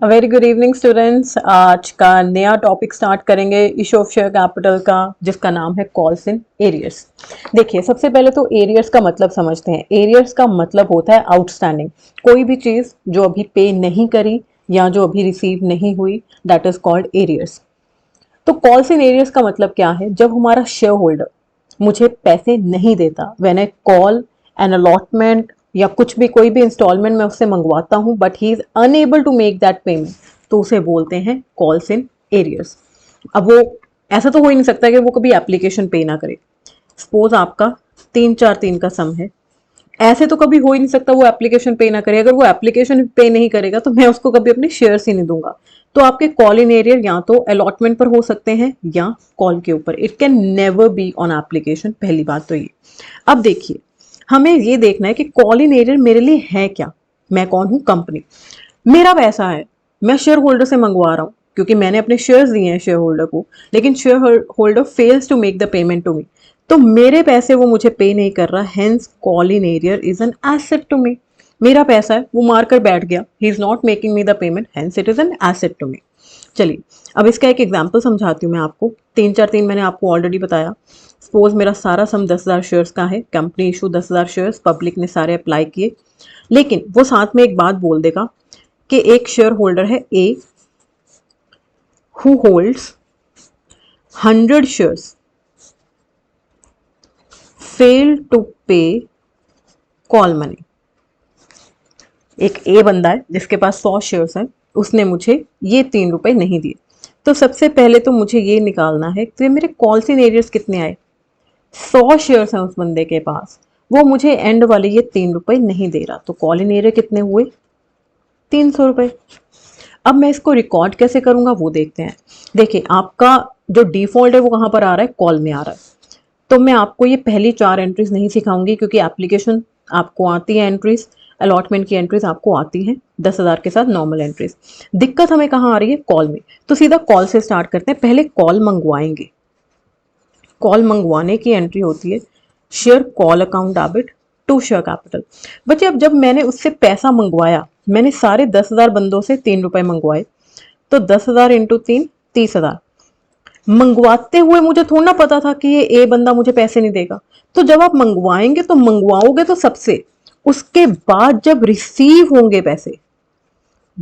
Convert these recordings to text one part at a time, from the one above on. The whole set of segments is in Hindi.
Very good evening students. आज का नया टॉपिक स्टार्ट करेंगे इशू ऑफ शेयर कैपिटल का, जिसका नाम है कॉल्स इन एरियर्स। देखिए, सबसे पहले तो एरियर्स का मतलब समझते हैं। एरियर्स का मतलब होता है आउटस्टैंडिंग, कोई भी चीज जो अभी पे नहीं करी या जो अभी रिसीव नहीं हुई, दैट इज कॉल्ड एरियर्स। तो कॉल्स इन एरियर्स का मतलब क्या है? जब हमारा शेयर होल्डर मुझे पैसे नहीं देता, when I call an allotment या कुछ भी कोई भी इंस्टॉलमेंट मैं उससे मंगवाता हूं but he is unable to make that payment, तो उसे बोलते हैं कॉल्स इन एरियर्स। अब वो ऐसा तो हो ही नहीं सकता कि वो कभी एप्लीकेशन पे ना करे। सपोज आपका 3-4-3 का सम है, ऐसे तो कभी हो ही नहीं सकता वो एप्लीकेशन पे ना करे। अगर वो एप्लीकेशन पे नहीं करेगा तो मैं उसको कभी अपने शेयर्स ही नहीं दूंगा। तो आपके कॉल इन एरियर या तो अलॉटमेंट पर हो सकते हैं या कॉल के ऊपर। It can never be on application. पहली बात तो ये। अब देखिए, हमें ये देखना है कि कॉल इन एरियर मेरे लिए है क्या। मैं कौन हूं? कंपनी। मेरा पैसा है, मैं शेयर होल्डर से मंगवा रहा हूं क्योंकि मैंने अपने शेयर्स दिए हैं शेयर होल्डर को, लेकिन share holder fails to make the payment to me. तो मेरे पैसे वो मुझे पे नहीं कर रहा, hence call in arrear is an asset to me. मेरा पैसा है, वो मार कर बैठ गया, he is not making me the payment, hence it is an asset to me. चलिए, अब इसका एक एग्जाम्पल समझाती हूँ मैं आपको। 3-4-3 मैंने आपको ऑलरेडी बताया। सपोज मेरा सारा सम 10,000 शेयर्स का है, कंपनी इशू 10,000 शेयर्स, पब्लिक ने सारे अप्लाई किए, लेकिन वो साथ में एक बात बोल देगा कि एक शेयर होल्डर है A, who holds 100 shares, fail to pay call money. एक ए बंदा है जिसके पास 100 शेयर्स हैं, उसने मुझे ये 3 रुपए नहीं दिए। तो सबसे पहले तो मुझे ये निकालना है कि मेरे कॉल्स इन एरियर्स कितने आए। 100 शेयर्स हैं उस बंदे के पास, वो मुझे एंड वाले ये 3 रुपए नहीं दे रहा, तो कॉल इन एरियर कितने हुए? 300 रुपए। अब मैं इसको रिकॉर्ड कैसे करूंगा वो देखते हैं। देखिए, आपका जो डिफॉल्ट है वो कहां पर आ रहा है? कॉल में आ रहा है। तो मैं आपको ये पहली 4 एंट्रीज नहीं सिखाऊंगी क्योंकि एप्लीकेशन आपको आती है एंट्रीज, अलॉटमेंट की एंट्रीज आपको आती हैं 10,000 के साथ नॉर्मल एंट्रीज। दिक्कत हमें कहाँ आ रही है? कॉल में। तो सीधा कॉल से स्टार्ट करते हैं। पहले कॉल मंगवाएंगे। कॉल मंगवाने की एंट्री होती है share call account debit to share capital. बच्चे, अब जब मैंने उससे पैसा मंगवाया, मैंने सारे 10,000 बंदों से 3 रुपए मंगवाए, तो 10,000 इंटू 3, 30,000। मंगवाते हुए मुझे थोड़ा ना पता था कि ये ए बंदा मुझे पैसे नहीं देगा। तो जब आप मंगवाएंगे तो मंगवाओगे तो सबसे, उसके बाद जब रिसीव होंगे पैसे,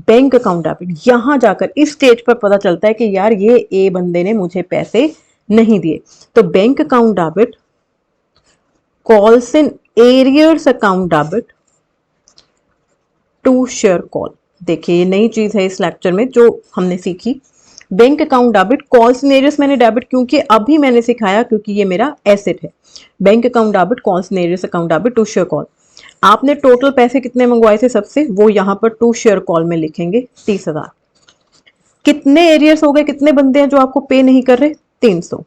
बैंक अकाउंट डेबिट, यहां जाकर इस स्टेज पर पता चलता है कि यार ये ए बंदे ने मुझे पैसे नहीं दिए। तो bank account debit calls in arrears account debit to share call. देखिए, ये नई चीज है इस लेक्चर में जो हमने सीखी। Bank account debit calls in arrears मैंने डेबिट क्योंकि अभी मैंने सिखाया, क्योंकि ये मेरा एसेट है। Bank account debit calls in arrears account debit to share call. आपने टोटल पैसे कितने मंगवाए थे सबसे, वो यहां पर टू शेयर कॉल में लिखेंगे 30,000। कितने एरियर्स हो गए? कितने बंदे हैं जो आपको पे नहीं कर रहे? 300।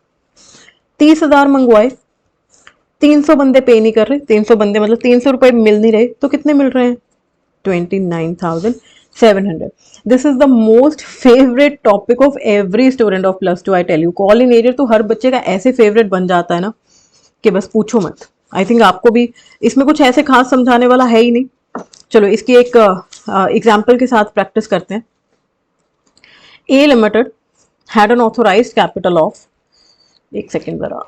30,000 मंगवाए, 300 बंदे पे नहीं कर रहे। 300 बंदे मतलब 300 रुपए मिल नहीं रहे, तो कितने मिल रहे हैं? 29,700। This is the most favourite topic of every student of +2। I tell you, call in arrear तो हर बच्चे का ऐसे फेवरेट बन जाता है ना कि बस पूछो मत। आई थिंक आपको भी इसमें कुछ ऐसे खास समझाने वाला है ही नहीं। चलो, इसकी एक एग्जाम्पल के साथ प्रैक्टिस करते हैं। A limited had an authorised capital of, एक सेकेंड जरा,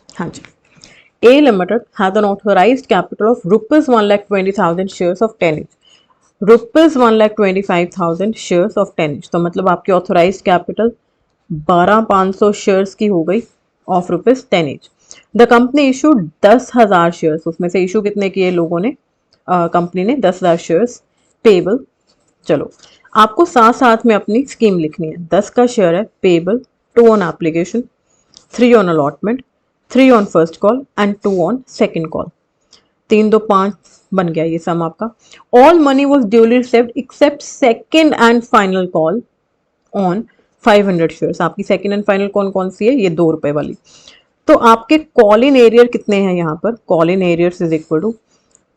हाँ जी। A Limited has an authorized capital of rupees 1,20,000 shares of 10 each. Rupees 1,25,000 shares of 10 each। तो मतलब आपकी ऑथोराइज कैपिटल 12,500 शेयर्स की हो गई of rupees 10 each। The company issue 10,000 shares, उसमें से इशू कितने किए लोगों ने? कंपनी ने 10,000 शेयर्स पेबल। चलो, आपको साथ साथ में अपनी स्कीम लिखनी है। 10 का शेयर है payable, 2 on application, 3 on allotment, 3 on first call and 2 on second call. 3 2 5 बन गया ये सम आपका। All money was duly received accept second and final call on 500 shares. आपकी सेकेंड एंड फाइनल कौन कौन सी है? ये 2 रुपए वाली। तो आपके कॉल इन एरियर कितने हैं यहाँ पर, call in arrears is equal to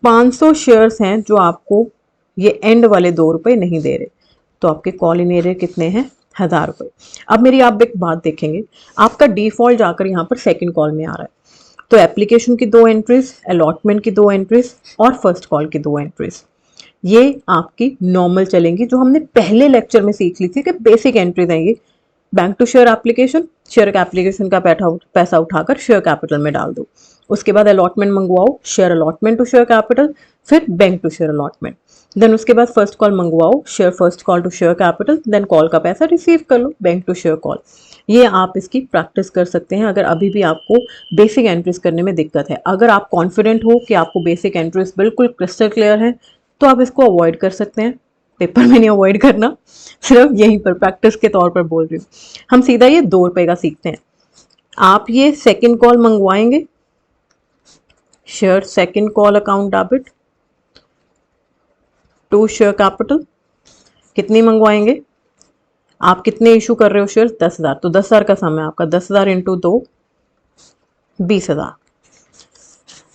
500 shares हैं जो आपको ये एंड वाले 2 रुपए नहीं दे रहे, तो आपके कॉल इन एरियर कितने हैं, 1000 रुपए। अब मेरी आप एक बात देखेंगे, आपका डिफॉल्ट जाकर यहाँ पर सेकंड कॉल में आ रहा है, तो एप्लीकेशन की 2 एंट्रीज, अलॉटमेंट की 2 एंट्रीज और फर्स्ट कॉल की 2 एंट्रीज, ये आपकी नॉर्मल चलेंगी, जो हमने पहले लेक्चर में सीख ली थी कि बेसिक एंट्रीज हैं ये। Bank to share application, share application का पैसा उठाकर शेयर कैपिटल में डाल दो, उसके बाद अलॉटमेंट मंगवाओ, share allotment to share capital, फिर bank to share allotment, then उसके बाद फर्स्ट कॉल मंगवाओ, share first call to share capital, then call का पैसा रिसीव कर लो, बैंक टू शेयर कॉल। ये आप इसकी प्रैक्टिस कर सकते हैं अगर अभी भी आपको बेसिक एंट्रीज करने में दिक्कत है। अगर आप कॉन्फिडेंट हो कि आपको बेसिक एंट्रीज बिल्कुल क्रिस्टल क्लियर है तो आप इसको अवॉइड कर सकते हैं, पेपर में नहीं अवॉइड करना, सिर्फ यहीं पर प्रैक्टिस के तौर पर बोल रही हूँ। हम सीधा ये 2 रुपए का सीखते हैं। आप ये सेकंड कॉल मंगवाएंगे, share second call account debit to share capital, कितनी मंगवाएंगे, आप कितने इशू कर रहे हो शेयर, 10,000, तो 10,000 का सम है आपका, 10,000 इंटू 2 20,000।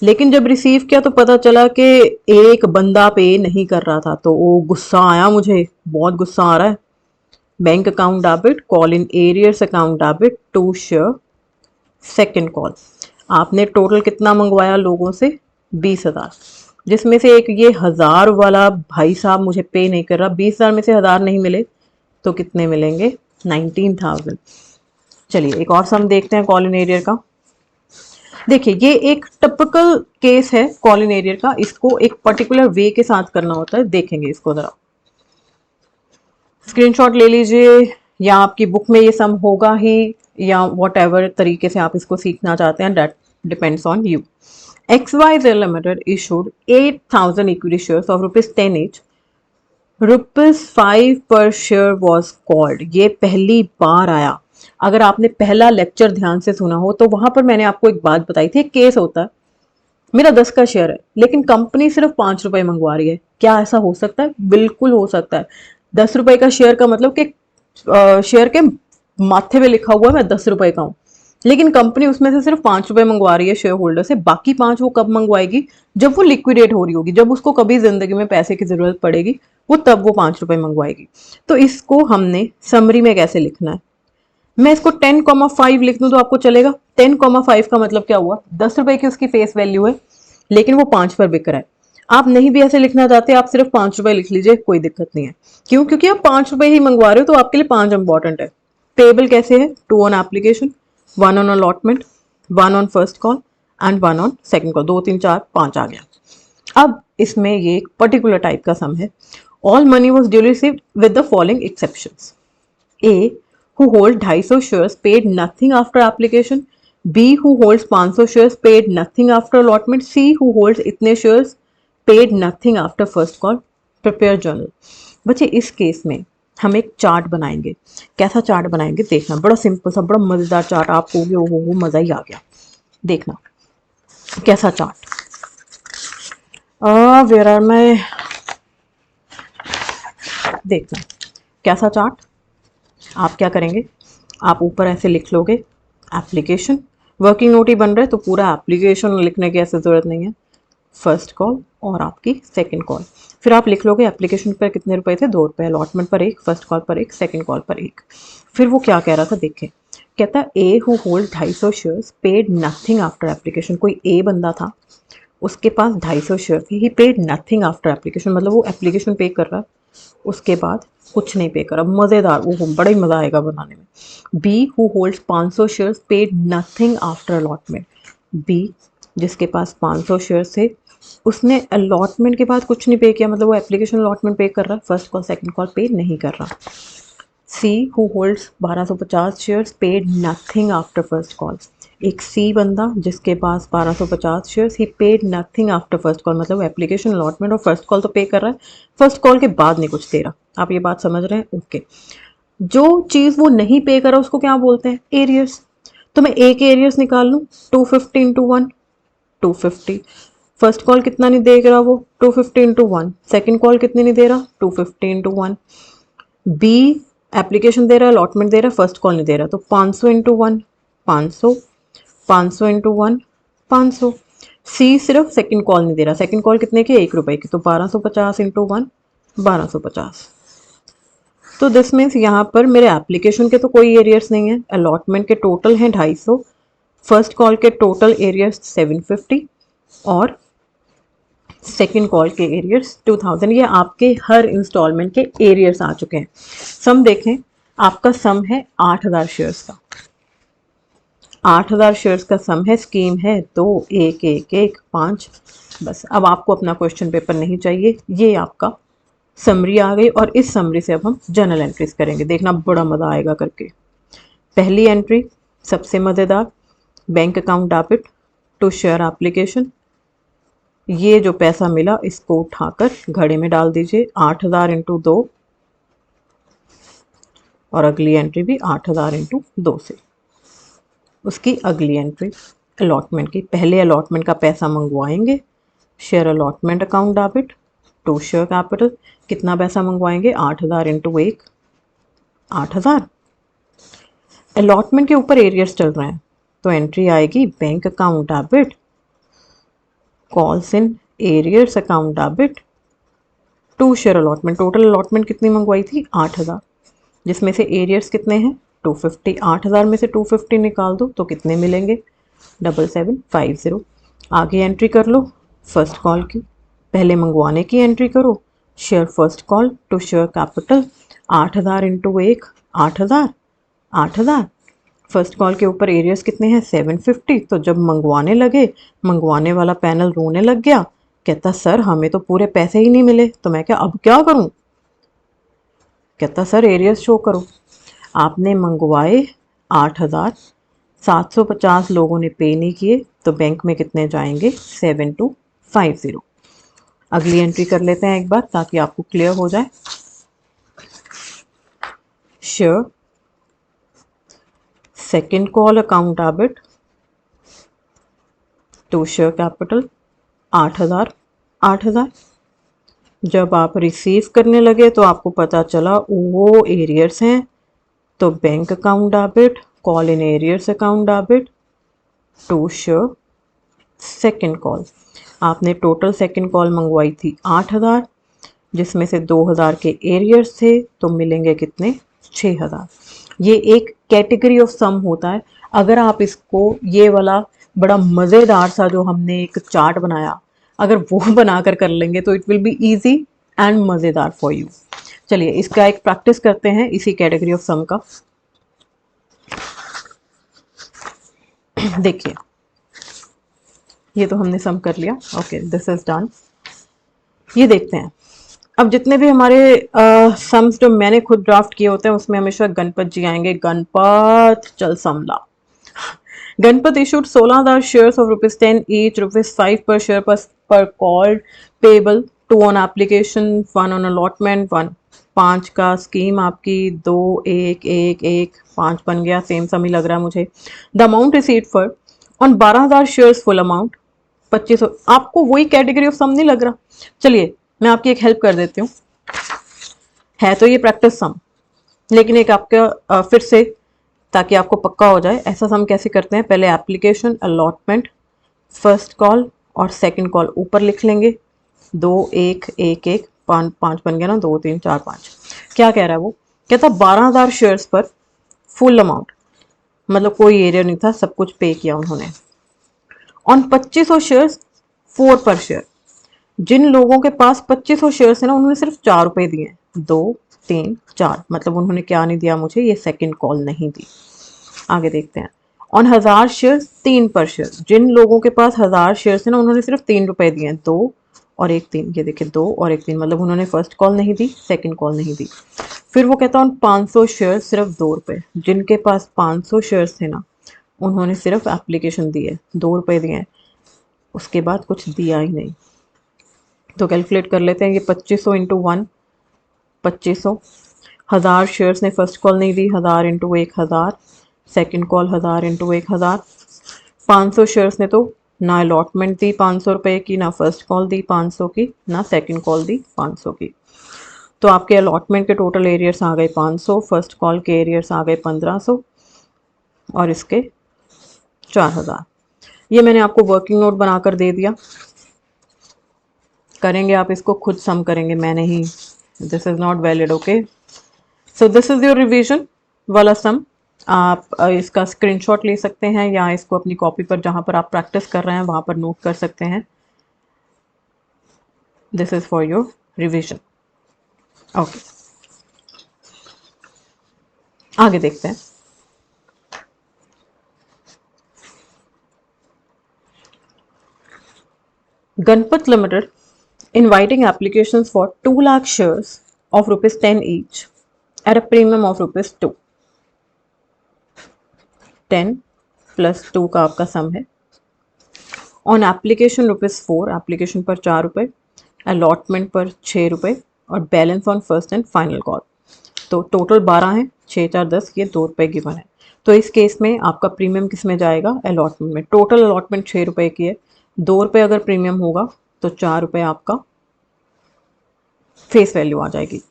लेकिन जब रिसीव किया तो पता चला कि एक बंदा पे नहीं कर रहा था, तो वो गुस्सा आया, मुझे बहुत गुस्सा आ रहा है। Bank account debit, call in arrears account debit to share second call. आपने टोटल कितना मंगवाया लोगों से, 20,000, जिसमें से एक ये 1000 वाला भाई साहब मुझे पे नहीं कर रहा, 20,000 में से 1000 नहीं मिले तो कितने मिलेंगे, 19,000। चलिए एक और सम देखते हैं कॉल इन एरियर का। देखिए ये एक टिपिकल केस है कॉल इन एरियर का, इसको एक पर्टिकुलर वे के साथ करना होता है, देखेंगे इसको जरा, स्क्रीनशॉट ले लीजिए, या आपकी बुक में ये सम होगा ही, या वॉट एवर तरीके से आप इसको सीखना चाहते हैं, that depends on you. XYZ Limited issued 8,000 equity shares of ₹10 each. ₹5 per share was called. ये पहली बार आया। अगर आपने पहला लेक्चर ध्यान से सुना हो तो वहां पर मैंने आपको एक बात बताई थी, एक केस होता है, मेरा 10 का शेयर है लेकिन कंपनी सिर्फ 5 रुपए मंगवा रही है, क्या ऐसा हो सकता है, बिल्कुल हो सकता है। 10 रुपए का शेयर का मतलब कि शेयर के माथे पे लिखा हुआ है मैं 10 रुपए का हूं, लेकिन कंपनी उसमें से सिर्फ 5 रुपए मंगवा रही है शेयर होल्डर से, बाकी 5 वो कब मंगवाएगी, जब वो लिक्विडेट हो रही होगी, जब उसको कभी जिंदगी में पैसे की जरूरत पड़ेगी वो तब वो 5 रुपए मंगवाएगी। तो इसको हमने समरी में कैसे लिखना है, मैं इसको 10,5 लिख दूं तो आपको चलेगा। 10,5 का मतलब क्या हुआ, 10 रुपए की उसकी फेस वैल्यू है लेकिन वो 5 पर बिक रहा है। आप नहीं भी ऐसे लिखना चाहते, आप सिर्फ 5 रुपए लिख लीजिए, कोई दिक्कत नहीं है। क्यों, क्योंकि आप 5 रुपए ही मंगवा रहे हो तो आपके लिए 5 इंपॉर्टेंट है। टेबल कैसे है, 2 on application, 1 on allotment, 1 on first call and 1 on second call, 2 3 4 5 आ गया। अब इसमें ये एक पर्टिकुलर टाइप का सम है। All money was duly received with the following exceptions. A who holds 250 shares paid nothing after application, B who holds 500 shares paid nothing after allotment, C who holds इतने shares paid nothing after first call, prepare journal। बच्चे इस केस में हम एक चार्ट बनाएंगे, कैसा चार्ट बनाएंगे देखना, बड़ा सिंपल सा बड़ा मजेदार चार्ट, आप होगे वो मजा ही आ गया, देखना कैसा चार्ट। वेयर आर माय, देखना कैसा चार्ट। आप क्या करेंगे, आप ऊपर ऐसे लिख लोगे एप्लीकेशन, वर्किंग नोट ही बन रहा है तो पूरा एप्लीकेशन लिखने की ऐसे जरूरत नहीं है, फर्स्ट कॉल और आपकी सेकंड कॉल, फिर आप लिख लोगे एप्लीकेशन पर कितने रुपए थे, 2 रुपए, अलॉटमेंट पर 1, फर्स्ट कॉल पर 1, सेकंड कॉल पर 1। फिर वो क्या कह रहा था देखें, कहता A who hold 250 shares paid nothing after application. कोई ए बंदा था उसके पास 250 शेयर थी, he paid nothing after application, मतलब वो एप्लीकेशन पे कर रहा है उसके बाद कुछ नहीं पे करा, मजेदार, वो बड़ा ही मजा आएगा बनाने में। B who holds 500 shares paid nothing after allotment, B जिसके पास 500 शेयर्स थे उसने अलॉटमेंट के बाद कुछ नहीं पे किया, मतलब वो एप्लीकेशन अलॉटमेंट पे कर रहा है, फर्स्ट कॉल सेकंड कॉल पे नहीं कर रहा। C who holds 1250 shares paid nothing after first call, एक सी बंदा जिसके पास 1250 shares, he paid nothing after first call, मतलब एप्लीकेशन अलॉटमेंट और फर्स्ट कॉल तो पे कर रहा है, फर्स्ट कॉल के बाद नहीं कुछ दे रहा। आप ये बात समझ रहे हैं, ओके। जो चीज़ वो नहीं पे कर रहा उसको क्या बोलते हैं, एरियर्स। तो मैं एक एरियर्स निकाल लूँ, 250 इंटू 1 250, फर्स्ट कॉल कितना नहीं दे रहा वो, 250 इंटू 1, सेकेंड कॉल कितनी नहीं दे रहा, 250 इंटू 1, बी एप्लीकेशन दे रहा है, अलॉटमेंट दे रहा है, फर्स्ट कॉल नहीं दे रहा, तो 500 इंटू 1 500, 500 इंटू 1 500। सी सिर्फ सेकंड कॉल नहीं दे रहा, सेकंड कॉल कितने की, 1 रुपए की, तो 1250 इंटू 1 1250। तो दिस मीन्स यहाँ पर मेरे एप्लीकेशन के तो कोई एरियर्स नहीं है, अलॉटमेंट के टोटल हैं 250, फर्स्ट कॉल के टोटल एरियर्स 750 और सेकेंड कॉल के एरियर्स 2000। ये आपके हर इंस्टॉलमेंट के एरियर्स आ चुके हैं। सम देखें, आपका सम है 8000 शेयर्स का, 8000 शेयर्स का सम है, स्कीम है 2 1 1 1 5। बस अब आपको अपना क्वेश्चन पेपर नहीं चाहिए, ये आपका समरी आ गई और इस समरी से अब हम जर्नल एंट्रीज करेंगे, देखना बड़ा मज़ा आएगा करके। पहली एंट्री सबसे मज़ेदार, bank account debit to share application. ये जो पैसा मिला इसको उठाकर घड़े में डाल दीजिए, 8000 इंटू 2 और अगली एंट्री भी 8000 इंटू 2 से उसकी अगली एंट्री अलॉटमेंट की। पहले अलॉटमेंट का पैसा मंगवाएंगे, share allotment account debit to share capital. कितना पैसा मंगवाएंगे, 8000 इंटू 1 8000। अलॉटमेंट के ऊपर एरियर्स चल रहे हैं तो एंट्री आएगी bank account debit calls in arrears account debit to share allotment. Total allotment कितनी मंगवाई थी, 8000, जिसमें से एरियर्स कितने हैं 250। 8000 में से 250 निकाल दो तो कितने मिलेंगे, 7750। आगे एंट्री कर लो फर्स्ट कॉल की, पहले मंगवाने की एंट्री करो, share first call to share capital 8000 into 1 8000 8000। First call के ऊपर एरियर्स कितने हैं 750। तो जब मंगवाने लगे, मंगवाने वाला पैनल रोने लग गया, कहता सर हमें तो पूरे पैसे ही नहीं मिले। तो मैं क्या अब क्या करूं, कहता सर एरियर्स शो करो। आपने मंगवाए 8000, 750 लोगों ने पे नहीं किए तो बैंक में कितने जाएंगे 7250। अगली एंट्री कर लेते हैं एक बार ताकि आपको क्लियर हो जाए। Share second call account debit to share capital 8000 8000। जब आप रिसीव करने लगे तो आपको पता चला वो एरियर्स हैं, तो bank account debit call in arrears account debit to share second call. आपने टोटल सेकेंड कॉल मंगवाई थी 8000, जिसमें से 2000 के एरियर्स थे तो मिलेंगे कितने 6000। ये एक कैटेगरी ऑफ सम होता है। अगर आप इसको ये वाला बड़ा मज़ेदार सा जो हमने एक चार्ट बनाया, अगर वो बनाकर कर लेंगे तो it will be easy and मज़ेदार फॉर यू। चलिए इसका एक प्रैक्टिस करते हैं इसी कैटेगरी ऑफ सम का। देखिए ये तो हमने सम कर लिया, ओके दिस इज डन। ये देखते हैं अब जितने भी हमारे सम्स जो मैंने खुद ड्राफ्ट किए होते हैं उसमें हमेशा गणपत जी आएंगे। गणपत चल समला। Ganpat issued 16,000 shares of ₹10 each, ₹5 per share per called payable, 2 on application, 1 on allotment, 1 5 का स्कीम आपकी 2 1 1 1 5 बन गया, सेम सम ही लग रहा है मुझे। The amount received for on 12,000 shares full amount 2500। आपको वही कैटेगरी ऑफ सम नहीं लग रहा, चलिए मैं आपकी एक हेल्प कर देती हूँ। है तो ये प्रैक्टिस सम, लेकिन एक आपका फिर से ताकि आपको पक्का हो जाए, ऐसा सम कैसे करते हैं, पहले एप्लीकेशन अलॉटमेंट फर्स्ट कॉल और सेकंड कॉल ऊपर लिख लेंगे, 2 1 1 1 5 5 बन गया ना, 2 3 4 5। क्या कह रहा है वो, कहता 12,000 शेयर्स पर फुल अमाउंट, मतलब कोई एरियर नहीं था, सब कुछ पे किया उन्होंने। ऑन 2500 शेयर्स 4 पर शेयर, जिन लोगों के पास 2500 शेयर्स है ना उन्होंने सिर्फ 4 रुपए दिए, 2 3 4, मतलब उन्होंने क्या नहीं दिया मुझे, ये सेकंड कॉल नहीं दी। आगे देखते हैं। ऑन 1000 शेयर्स 3 पर शेयर, जिन लोगों के पास 1000 शेयर्स है ना उन्होंने सिर्फ 3 रुपए दिए, 2 और 1 3, ये देखिए 2 और 1 3, मतलब उन्होंने फर्स्ट कॉल नहीं दी, सेकंड कॉल नहीं दी। फिर वो कहता है 500 शेयर सिर्फ 2 रुपए, जिनके पास 500 शेयर्स थे ना उन्होंने सिर्फ एप्लीकेशन दी है, 2 रुपए दिए हैं, उसके बाद कुछ दिया ही नहीं। तो कैलकुलेट कर लेते हैं, ये 2500 इंटू 1 2500, 1000 शेयर्स ने फर्स्ट कॉल नहीं दी, 1000 into 1000, second call 1000 into 1000, 500 shares ने तो ना अलॉटमेंट दी 500 रुपये की, ना फर्स्ट कॉल दी 500 की, ना सेकेंड कॉल दी 500 की। तो आपके अलॉटमेंट के टोटल एरियर्स आ गए 500, फर्स्ट कॉल के एरियर्स आ गए 1500 और इसके 4,000। ये मैंने आपको वर्किंग नोट बनाकर दे दिया, करेंगे आप इसको खुद सम करेंगे, मैं नहीं, this is not valid. Okay, so this is your revision वाला सम। आप इसका स्क्रीनशॉट ले सकते हैं या इसको अपनी कॉपी पर जहां पर आप प्रैक्टिस कर रहे हैं वहां पर नोट कर सकते हैं। This is for your revision. Okay, आगे देखते हैं। Ganpat Limited inviting applications for 2 lakh shares of rupees 10 each at a premium of rupees 2। 10 plus 2 का आपका सम है। ऑन एप्लीकेशन रुपीज़ 4, एप्लीकेशन पर 4 रुपये, अलॉटमेंट पर 6 रुपये और balance on first and final call. तो टोटल 12 है, 6 4 10, ये 2 रुपये गिवन है। तो इस केस में आपका प्रीमियम किस में जाएगा? अलॉटमेंट में। टोटल अलॉटमेंट 6 रुपये की है, 2 रुपये अगर प्रीमियम होगा तो 4 रुपये आपका फेस वैल्यू आ जाएगी।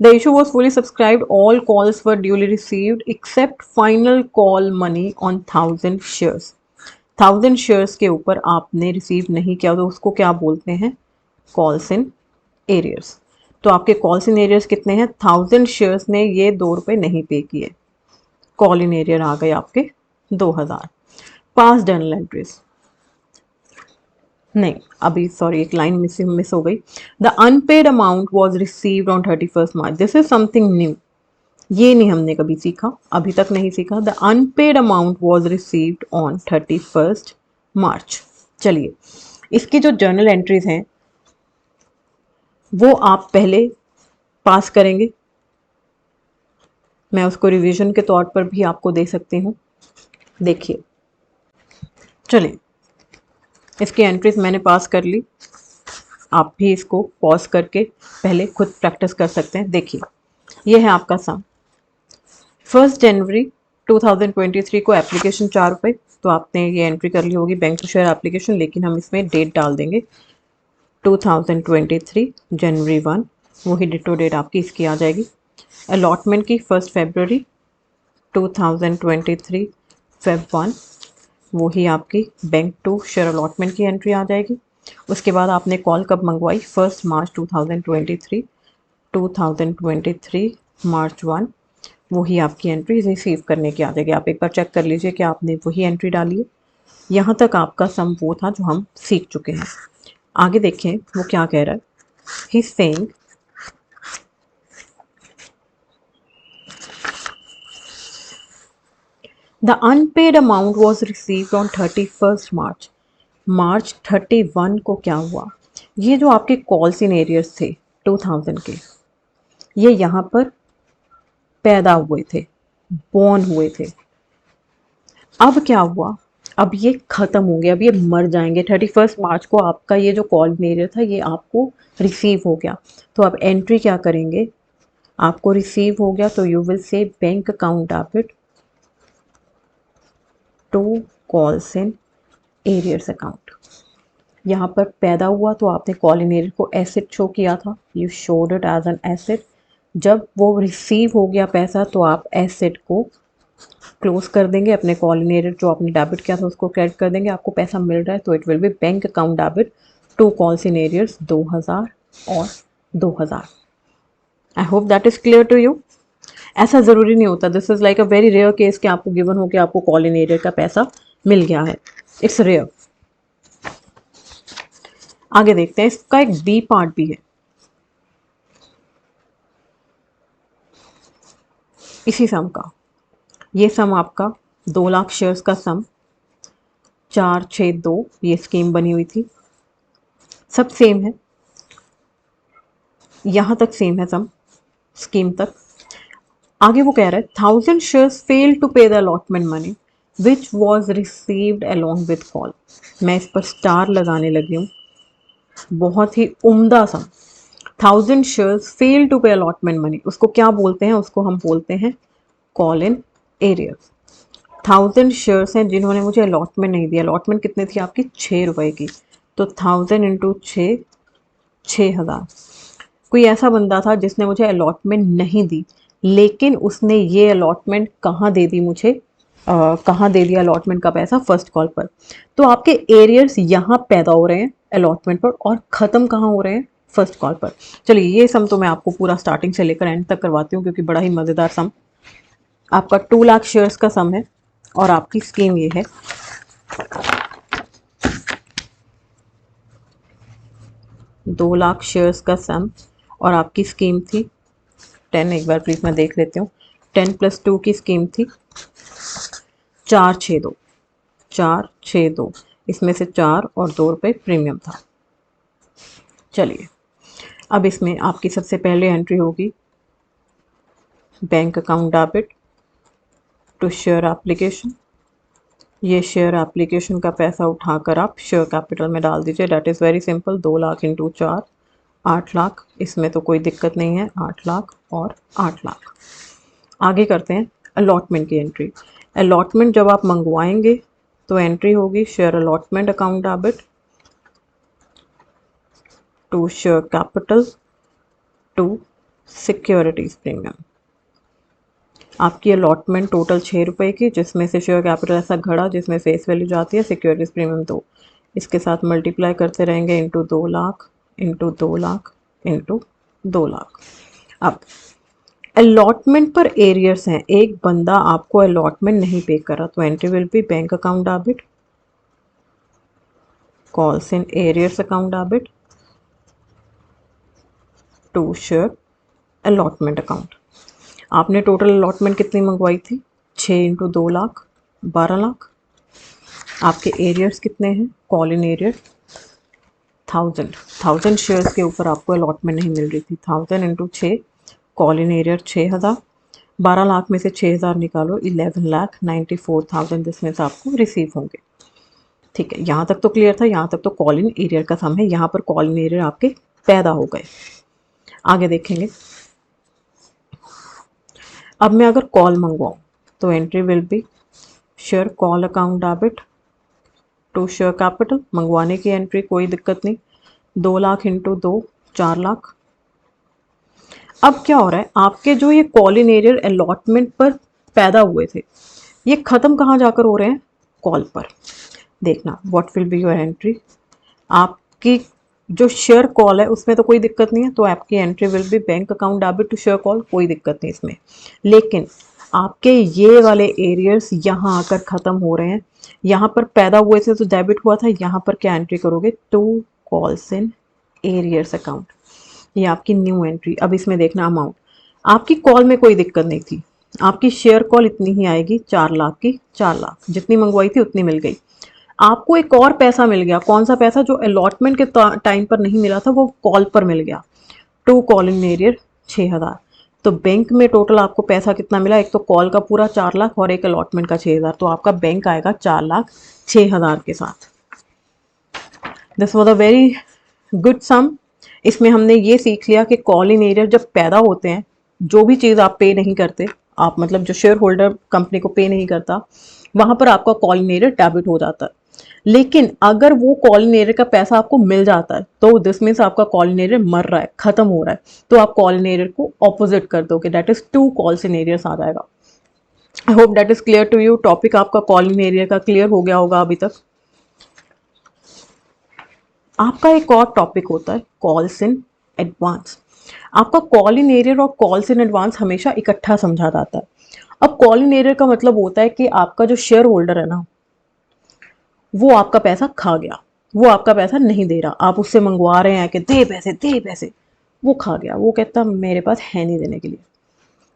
The issue was fully subscribed. All calls were duly received except final call money on 1000 shares. 1000 shares के ऊपर आपने रिसीव नहीं किया तो उसको क्या बोलते हैं? Calls in arrears। तो आपके calls in arrears कितने हैं? 1000 shares ने ये 2 रुपये नहीं पे किए, कॉल इन एरियर आ गए आपके 2000। पास जर्नल एंट्रीज नहीं, अभी सॉरी एक लाइन मिस हो गई। The unpaid amount was received on 31 March. This is something new, ये नहीं हमने कभी सीखा, अभी तक नहीं सीखा। The unpaid amount was received on 31 March. चलिए, इसकी जो जर्नल एंट्रीज हैं वो आप पहले पास करेंगे, मैं उसको रिवीजन के तौर पर भी आपको दे सकती हूँ। देखिए, चलिए इसकी एंट्रीज मैंने पास कर ली, आप भी इसको पॉज करके पहले खुद प्रैक्टिस कर सकते हैं। देखिए, ये है आपका सम। 1 जनवरी 2023 को एप्लीकेशन 4 रुपये, तो आपने ये एंट्री कर ली होगी बैंक टू शेयर एप्लीकेशन, लेकिन हम इसमें डेट डाल देंगे 2023 जनवरी 1, वही डिटो डेट आपकी इसकी आ जाएगी। अलॉटमेंट की 1 फरवरी 2023 फेब 1, वही आपकी बैंक टू शेयर अलॉटमेंट की एंट्री आ जाएगी। उसके बाद आपने कॉल कब मंगवाई? 1 मार्च 2023 मार्च 1, वही आपकी एंट्री रिसीव करने की आ जाएगी। आप एक बार चेक कर लीजिए कि आपने वही एंट्री डाली है। यहाँ तक आपका सम वो था जो हम सीख चुके हैं। आगे देखें वो क्या कह रहा है। He saying the unpaid amount was received on 31 March. March 31 को क्या हुआ? ये जो आपके कॉल्स इन एरियर्स थे 2000 के, ये यहाँ पर पैदा हुए थे, बॉर्न हुए थे। अब क्या हुआ? अब ये ख़त्म हो गया, अब ये मर जाएंगे। 31 मार्च को आपका ये जो कॉल इन एरियर था ये आपको रिसीव हो गया, तो आप एंट्री क्या करेंगे? आपको रिसीव हो गया तो you will say bank account debit to calls in arrears account. यहाँ पर पैदा हुआ तो आपने कॉल इन एरियर को एसेट शो किया था, you showed it as an asset. जब वो रिसीव हो गया पैसा तो आप एसेट को क्लोज कर देंगे, अपने कॉल इन एरियर जो आपने डेबिट किया था उसको क्रेडिट कर देंगे। आपको पैसा मिल रहा है तो it will be bank account debit to calls in arrears 2000 और 2000। I hope that is clear to you. ऐसा ज़रूरी नहीं होता, this is like a very rare case कि आपको गिवन हो कि आपको कॉल इन एरियर का पैसा मिल गया है, इट्स रेयर। आगे देखते हैं, इसका एक बी पार्ट भी है इसी सम का। ये सम आपका 2 लाख शेयर्स का सम, 462 ये स्कीम बनी हुई थी। सब सेम है, यहाँ तक सेम है सम, स्कीम तक। आगे वो कह रहा है 1000 shares fail to pay the allotment money which was received along with call. मैं इस पर स्टार लगाने लगी हूँ, बहुत ही उम्दा सम। 1000 शेयर्स फेल टू पे अलॉटमेंट मनी, उसको क्या बोलते हैं? उसको हम बोलते हैं कॉल इन एरियर्स। 1000 शेयर्स हैं जिन्होंने मुझे अलॉटमेंट नहीं दिया। अलॉटमेंट कितने थी आपकी? 6 रुपये की, तो 1000 इंटू 6, 6000। कोई ऐसा बंदा था जिसने मुझे अलॉटमेंट नहीं दी, लेकिन उसने ये अलॉटमेंट कहाँ दे दी मुझे? कहाँ दे दिया अलॉटमेंट का पैसा, फर्स्ट कॉल पर। तो आपके एरियर्स यहाँ पैदा हो रहे हैं अलॉटमेंट पर और ख़त्म कहाँ हो रहे हैं, फर्स्ट कॉल पर। चलिए ये सम तो मैं आपको पूरा स्टार्टिंग से लेकर एंड तक करवाती हूँ क्योंकि बड़ा ही मज़ेदार सम आपका 2 लाख शेयर्स का सम है और आपकी स्कीम ये है। दो लाख शेयर्स का सम और आपकी स्कीम थी 10, एक बार प्लीज मैं देख लेती हूँ, 10+2 की स्कीम थी 462, 462, इसमें से 4 और 2 रुपये प्रीमियम था। चलिए अब इसमें आपकी सबसे पहले एंट्री होगी bank account debit to share application. ये शेयर एप्लीकेशन का पैसा उठाकर आप शेयर कैपिटल में डाल दीजिए। That is very simple, 2 lakh into 4, 8 lakh, इसमें तो कोई दिक्कत नहीं है, 8 लाख और 8 लाख। आगे करते हैं अलॉटमेंट की एंट्री। अलॉटमेंट जब आप मंगवाएंगे तो एंट्री होगी share allotment account debit to share capital to securities premium. आपकी अलॉटमेंट टोटल 6 रुपये की, जिसमें से शेयर कैपिटल ऐसा घड़ा जिसमें फेस वैल्यू जाती है, सिक्योरिटीज प्रीमियम 2, इसके साथ मल्टीप्लाई करते रहेंगे into 2 lakh into 2 lakh into 2 lakh. अब अलॉटमेंट पर एरियर्स हैं, एक बंदा आपको अलॉटमेंट नहीं पे कर रहा तो entry will be bank account debit calls in arrears account debit to share allotment account. आपने टोटल अलॉटमेंट कितनी मंगवाई थी, 6 इंटू 2 लाख 12 लाख। आपके एरियर्स कितने हैं, कॉल इन एरियर 1000 शेयर्स के ऊपर आपको अलॉटमेंट नहीं मिल रही थी, 1000 into 6, call in arrear 6000, 12 lakh में से 6000 निकालो, 11,94,000 जिसमें से आपको रिसीव होंगे। ठीक है, यहाँ तक तो क्लियर था, यहाँ तक तो कॉल इन एरियर का सम है, यहाँ पर कॉल इन एरियर आपके पैदा हो गए। आगे देखेंगे, अब मैं अगर कॉल मंगवाऊँ तो entry will be share call account debit to share capital. मंगवाने की एंट्री कोई दिक्कत नहीं, 2 लाख इंटू 2, 4 लाख। अब क्या हो रहा है, आपके जो ये कॉल इन एरियर अलॉटमेंट पर पैदा हुए थे ये ख़त्म कहाँ जाकर हो रहे हैं, कॉल पर। देखना what will be your entry. आपकी जो शेयर कॉल है उसमें तो कोई दिक्कत नहीं है, तो आपकी entry will be bank account debit to share call, कोई दिक्कत नहीं इसमें। लेकिन आपके ये वाले एरियर्स यहाँ आकर ख़त्म हो रहे हैं, यहाँ पर पैदा हुए थे तो डेबिट हुआ था, यहाँ पर क्या एंट्री करोगे, to calls in arrears account, ये आपकी न्यू एंट्री। अब इसमें देखना अमाउंट, आपकी कॉल में कोई दिक्कत नहीं थी, आपकी शेयर कॉल इतनी ही आएगी 4 लाख की, 4 लाख जितनी मंगवाई थी उतनी मिल गई। आपको एक और पैसा मिल गया, कौन सा पैसा, जो अलॉटमेंट के टाइम पर नहीं मिला था वो कॉल पर मिल गया, टू कॉल इन एरियर 6000। तो बैंक में टोटल आपको पैसा कितना मिला, एक तो कॉल का पूरा 4 लाख और एक अलॉटमेंट का 6000, तो आपका बैंक आएगा 4,06,000 के साथ। This was a very good sum. इसमें हमने ये सीख लिया कि कॉल इन एरियर जब पैदा होते हैं, जो भी चीज़ आप पे नहीं करते, आप मतलब जो शेयर होल्डर कंपनी को पे नहीं करता, वहाँ पर आपका कॉल इन एरियर डेबिट हो जाता है। लेकिन अगर वो कॉल इन एरियर का पैसा आपको मिल जाता है तो दिस मीन्स आपका कॉल इन एरियर मर रहा है, खत्म हो रहा है, तो आप कॉल इन एरियर को ऑपोजिट कर दोगे, that is 2 calls in arrears आ जाएगा। I hope that is clear to you. Topic आपका कॉल इन एरियर का क्लियर हो गया होगा अभी तक। आपका एक और टॉपिक होता है कॉल्स इन एडवांस। आपका कॉल इन एरियर और कॉल्स इन एडवांस हमेशा इकट्ठा समझा जाता है। अब कॉल इन एरियर का मतलब होता है कि आपका जो शेयर होल्डर है ना, वो आपका पैसा खा गया, वो आपका पैसा नहीं दे रहा, आप उससे मंगवा रहे हैं कि दे पैसे दे पैसे, वो खा गया, वो कहता मेरे पास है नहीं देने के लिए।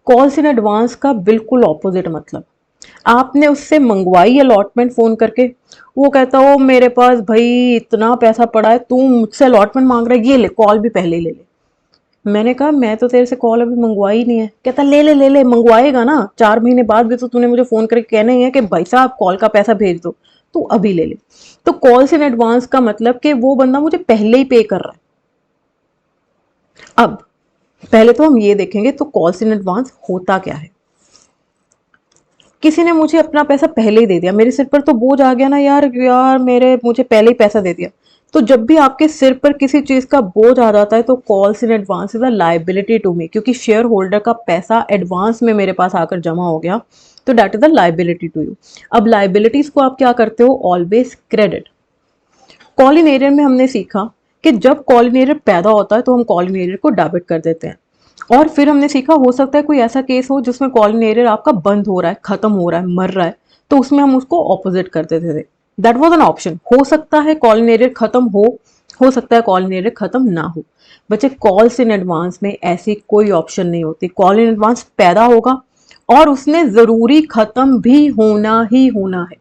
कॉल्स इन एडवांस का बिल्कुल ऑपोजिट मतलब, आपने उससे मंगवाई अलॉटमेंट फ़ोन करके, वो कहता हो मेरे पास भाई इतना पैसा पड़ा है, तू मुझसे अलॉटमेंट मांग रहा है, ये ले कॉल भी पहले ही ले ले। मैंने कहा मैं तो तेरे से कॉल अभी मंगवाई नहीं है। कहता ले ले ले ले, मंगवाएगा ना, 4 महीने बाद भी तो तूने मुझे फ़ोन करके कहना ही है कि भाई साहब कॉल का पैसा भेज दो, तो अभी ले ले। तो कॉल्स इन एडवांस का मतलब कि वो बंदा मुझे पहले ही पे कर रहा है। अब पहले तो हम ये देखेंगे तो कॉल्स इन एडवांस होता क्या है। किसी ने मुझे अपना पैसा पहले ही दे दिया, मेरे सिर पर तो बोझ आ गया ना यार, यार मेरे मुझे पहले ही पैसा दे दिया। तो जब भी आपके सिर पर किसी चीज का बोझ आ जाता है तो calls in advance is a liability to me, क्योंकि शेयर होल्डर का पैसा एडवांस में मेरे पास आकर जमा हो गया तो that is the liability to you. अब लाइबिलिटीज को आप क्या करते हो, always credit. Call in arrear में हमने सीखा कि जब कॉल इन एरियर पैदा होता है तो हम कॉल इन एरियर को डेबिट कर देते हैं, और फिर हमने सीखा हो सकता है कोई ऐसा केस हो जिसमें कॉल इन एरियर आपका बंद हो रहा है, खत्म हो रहा है, मर रहा है, तो उसमें हम उसको ऑपोजिट कर देते थे। That was an option. हो सकता है कॉल इन एरियर खत्म हो सकता है कॉल इन एरियर खत्म ना हो। बच्चे कॉल्स इन एडवांस में ऐसी कोई ऑप्शन नहीं होती। कॉल इन एडवांस पैदा होगा और उसने जरूरी खत्म भी होना ही होना है।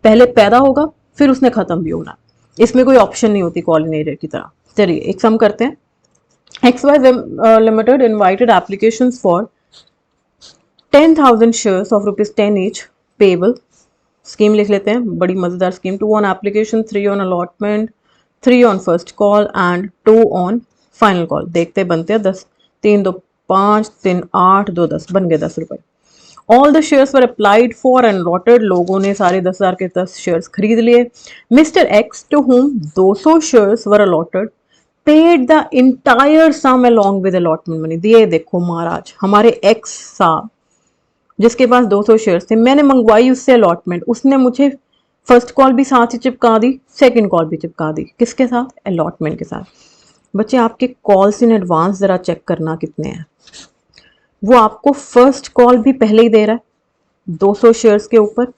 पहले पैदा होगा फिर उसने खत्म भी होना, इसमें कोई ऑप्शन नहीं होती कॉल इन एरियर की तरह। चलिए एक सम करते हैं। XY Limited invited applications for 10,000 shares of ₹10 each payable। Scheme लिख लेते हैं, बड़ी मजेदार scheme. 2 on application, 3 on allotment, 3 on first call and 2 on final call। देखते बनते हैं 10, 3 2 5, 3 8, 2 10, बन गए 10 रुपए। All the shares were applied for and allotted. लोगों ने सारे 10,000 के 10 शेयर्स खरीद लिए। Mister x to whom 200 shares were allotted paid the entire sum along with allotment money. दिए देखो महाराज, हमारे एक्स साहब जिसके पास 200 शेयर्स थे, मैंने मंगवाई उससे अलॉटमेंट, उसने मुझे फर्स्ट कॉल भी साथ ही चिपका दी, सेकंड कॉल भी चिपका दी। किसके साथ? अलॉटमेंट के साथ। बच्चे आपके कॉल्स इन एडवांस जरा चेक करना कितने हैं। वो आपको फर्स्ट कॉल भी पहले ही दे रहा है 200 शेयर्स के ऊपर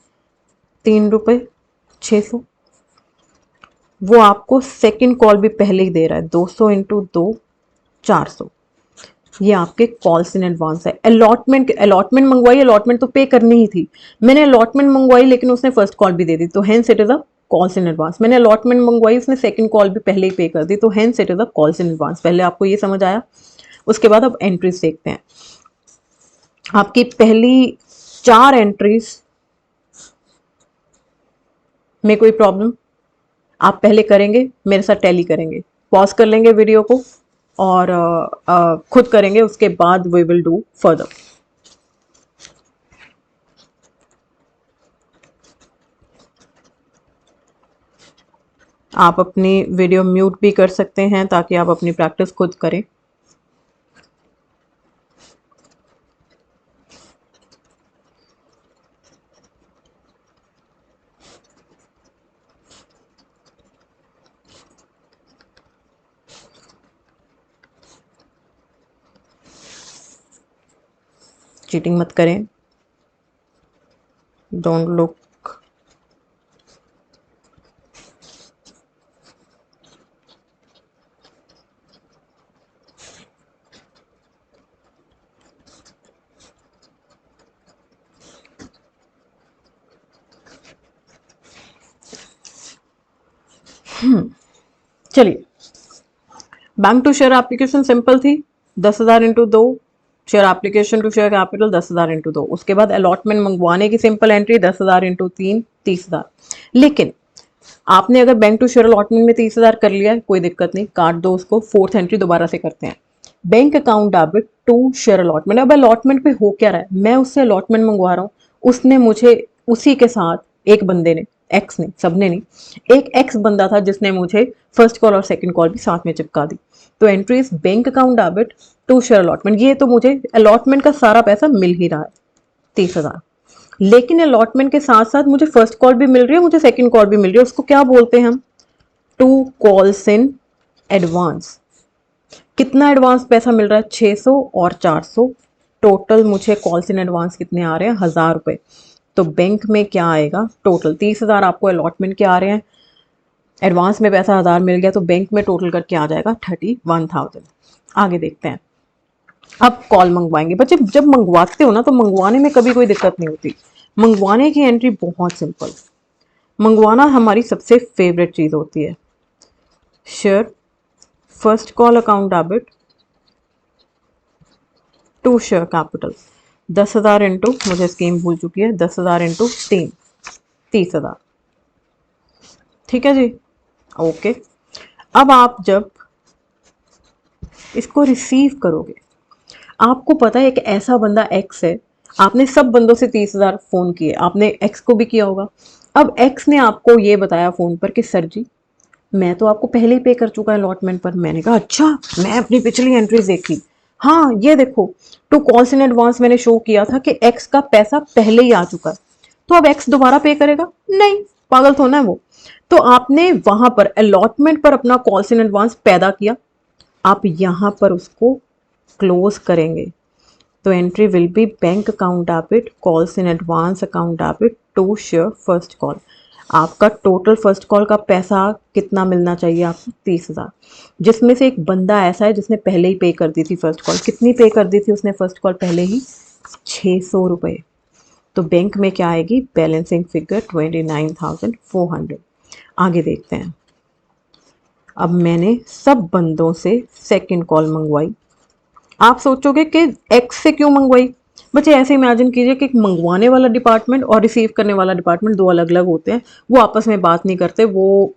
₹3 600। वो आपको सेकंड कॉल भी पहले ही दे रहा है 200 इंटू 2 400। ये आपके कॉल्स इन एडवांस है। अलॉटमेंट मंगवाई, अलॉटमेंट तो पे करनी ही थी। मैंने अलॉटमेंट मंगवाई लेकिन उसने फर्स्ट कॉल भी दे दी, तो hence it is a calls in advance. मैंने अलॉटमेंट मंगवाई, उसने सेकंड कॉल भी पहले ही पे कर दी, तो hence it is a calls in advance. पहले आपको ये समझ आया। उसके बाद अब एंट्रीज देखते हैं। आपकी पहली 4 एंट्रीज में कोई प्रॉब्लम आप पहले करेंगे, मेरे साथ टैली करेंगे, पॉज कर लेंगे वीडियो को और खुद करेंगे, उसके बाद वी विल डू फर्दर। आप अपनी वीडियो म्यूट भी कर सकते हैं ताकि आप अपनी प्रैक्टिस खुद करें। चीटिंग मत करें, डोंट लुक। चलिए, bank to share application simple थी, 10,000 into 2। Share application to share capital 10,000 into 2। उसके बाद अलॉटमेंट मंगवाने की सिंपल एंट्री 10,000 इंटू 3 30,000। लेकिन आपने अगर बैंक टू शेयर अलॉटमेंट में 30,000 कर लिया है, कोई दिक्कत नहीं, काट दो उसको। फोर्थ एंट्री दोबारा से करते हैं। Bank account debit to share allotment. अब अलॉटमेंट पे हो क्या रहा है, मैं उससे अलॉटमेंट मंगवा रहा हूँ, उसने मुझे उसी के साथ, एक बंदे ने, एक्स ने, सबने नहीं, एक एक्स बंदा था जिसने मुझे फर्स्ट कॉल और सेकंड कॉल भी साथ में चिपका दी। तो entries bank account debit to share allotment. ये तो मुझे अलॉटमेंट का सारा पैसा मिल ही रहा है 30,000, लेकिन अलॉटमेंट के साथ साथ मुझे फर्स्ट कॉल भी मिल रही है, मुझे सेकंड कॉल भी मिल रही है। उसको क्या बोलते हैं हम? To calls in advance. कितना एडवांस पैसा मिल रहा है? 600 और 400। टोटल मुझे कॉल्स इन एडवांस कितने आ रहे हैं? 1,000 रुपए। तो बैंक में क्या आएगा? टोटल 30,000 आपको अलॉटमेंट के आ रहे हैं, एडवांस में पैसा 1,000 मिल गया, तो बैंक में टोटल करके आ जाएगा 31,000। आगे देखते हैं। अब कॉल मंगवाएंगे। बच्चे जब मंगवाते हो ना, तो मंगवाने में कभी कोई दिक्कत नहीं होती। मंगवाने की एंट्री बहुत सिंपल। मंगवाना हमारी सबसे फेवरेट चीज होती है। Share first call account debit to share capital 10,000 into, मुझे स्कीम भूल चुकी है, 10,000 इंटू 3 30,000। ठीक है जी, ओके। अब आप जब इसको रिसीव करोगे, आपको पता है एक ऐसा बंदा एक्स है, आपने सब बंदों से 30,000 फोन किए, आपने एक्स को भी किया होगा। अब एक्स ने आपको ये बताया फोन पर कि सर जी, मैं तो आपको पहले ही पे कर चुका है अलॉटमेंट पर। मैंने कहा अच्छा, मैं अपनी पिछली एंट्रीज देखी, हाँ ये देखो, टू कॉल्स इन एडवांस मैंने शो किया था कि एक्स का पैसा पहले ही आ चुका है, तो अब एक्स दोबारा पे करेगा नहीं, पागल तो ना है वो। तो आपने वहां पर अलॉटमेंट पर अपना कॉल्स इन एडवांस पैदा किया, आप यहां पर उसको क्लोज करेंगे। तो entry will be bank account debit calls in advance account debit to share first call. आपका टोटल फर्स्ट कॉल का पैसा कितना मिलना चाहिए आपको? 30,000, जिसमें से एक बंदा ऐसा है जिसने पहले ही पे कर दी थी फर्स्ट कॉल। कितनी पे कर दी थी उसने फर्स्ट कॉल पहले ही? 600 रुपये। तो बैंक में क्या आएगी? Balancing figure 29,400। आगे देखते हैं। अब मैंने सब बंदों से सेकंड कॉल मंगवाई। आप सोचोगे कि एक्स से क्यों मंगवाई? बच्चे ऐसे इमेजिन कीजिए कि मंगवाने वाला डिपार्टमेंट और रिसीव करने वाला डिपार्टमेंट दो अलग अलग होते हैं, वो आपस में बात नहीं करते, वो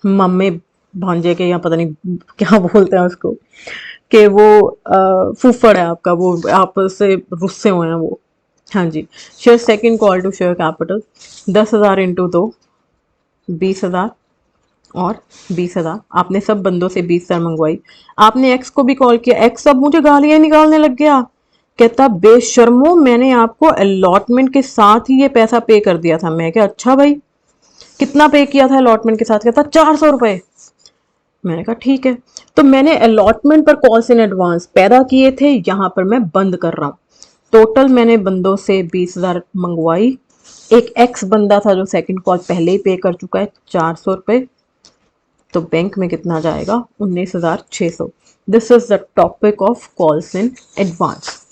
मम्मे भांजे के या पता नहीं क्या बोलते हैं उसको, कि वो फूफड़ है आपका, वो आपस से रुस्से हुए हैं वो। हाँ जी। Share second call to share capital 10,000 into 2, 20,000 और 20,000। आपने सब बंदों से 20,000 मंगवाई। आपने एक्स को भी कॉल किया, एक्स अब मुझे गालियां निकालने लग गया, कहता बेशर्मो मैंने आपको अलॉटमेंट के साथ ही ये पैसा पे कर दिया था। मैं क्या, अच्छा भाई कितना पे किया था अलॉटमेंट के साथ? कहता 400 रुपये। मैंने कहा ठीक है। तो मैंने अलॉटमेंट पर कॉल्स इन एडवांस पैदा किए थे, यहां पर मैं बंद कर रहा हूं। टोटल मैंने बंदों से 20,000 मंगवाई। एक एक्स बंदा था जो सेकंड कॉल पहले ही पे कर चुका है 400 रुपये। तो बैंक में कितना जाएगा? 19,600। This is the topic of calls in advance.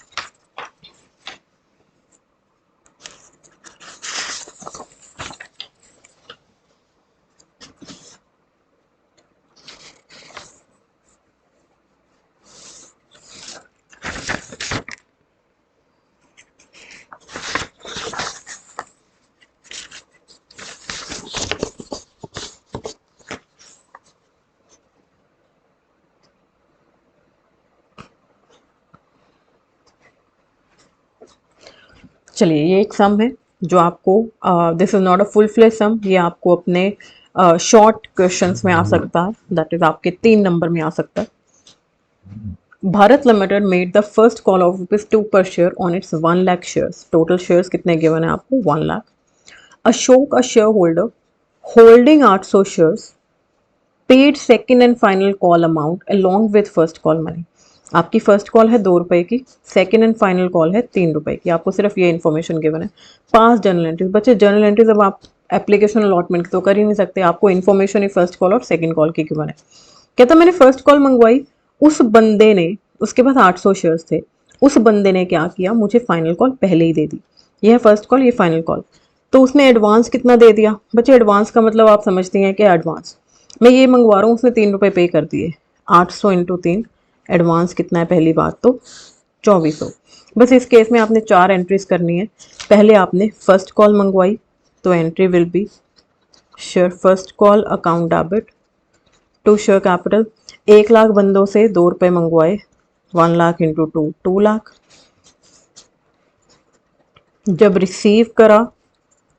चलिए, ये एक सम है जो आपको, this is not a full fledge sum, ये आपको अपने शॉर्ट क्वेश्चंस में आ सकता है, दैट इज आपके 3 नंबर में आ सकता है। Bharat limited made the first call of ₹2 पर share on it's 1 lakh shares. Total shares कितने गिवन है आपको? 1 lakh. Ashok, a share holder holding 800 shares, paid second and final call amount along with first call money. आपकी फर्स्ट कॉल है 2 रुपए की, सेकेंड एंड फाइनल कॉल है 3 रुपए की। आपको सिर्फ ये इन्फॉर्मेशन गिवन है। पास जर्नल एंट्रीज। बच्चे जर्नल एंट्रीज अब आप एप्लीकेशन अलॉटमेंट तो कर ही नहीं सकते, आपको इन्फॉर्मेशन ही फर्स्ट कॉल और सेकेंड कॉल की गिवन है। कहता मैंने फर्स्ट कॉल मंगवाई, उस बंदे ने, उसके पास 800 शेयर्स थे, उस बंदे ने क्या किया, मुझे फाइनल कॉल पहले ही दे दी। ये है फर्स्ट कॉल, ये फाइनल कॉल। तो उसने एडवांस कितना दे दिया? बच्चे एडवांस का मतलब आप समझती हैं कि एडवांस, मैं ये मंगवा रहा हूँ, उसने 3 रुपए पे कर दिए। 800 इंटू 3, एडवांस कितना है? पहली बात तो 2400। बस इस केस में आपने 4 एंट्रीज करनी है। पहले आपने फर्स्ट कॉल मंगवाई, तो entry will be share first call account debit to share capital. 1 lakh बंदों से 2 रुपए मंगवाए, 1 लाख इंटू 2, 2 लाख। जब रिसीव करा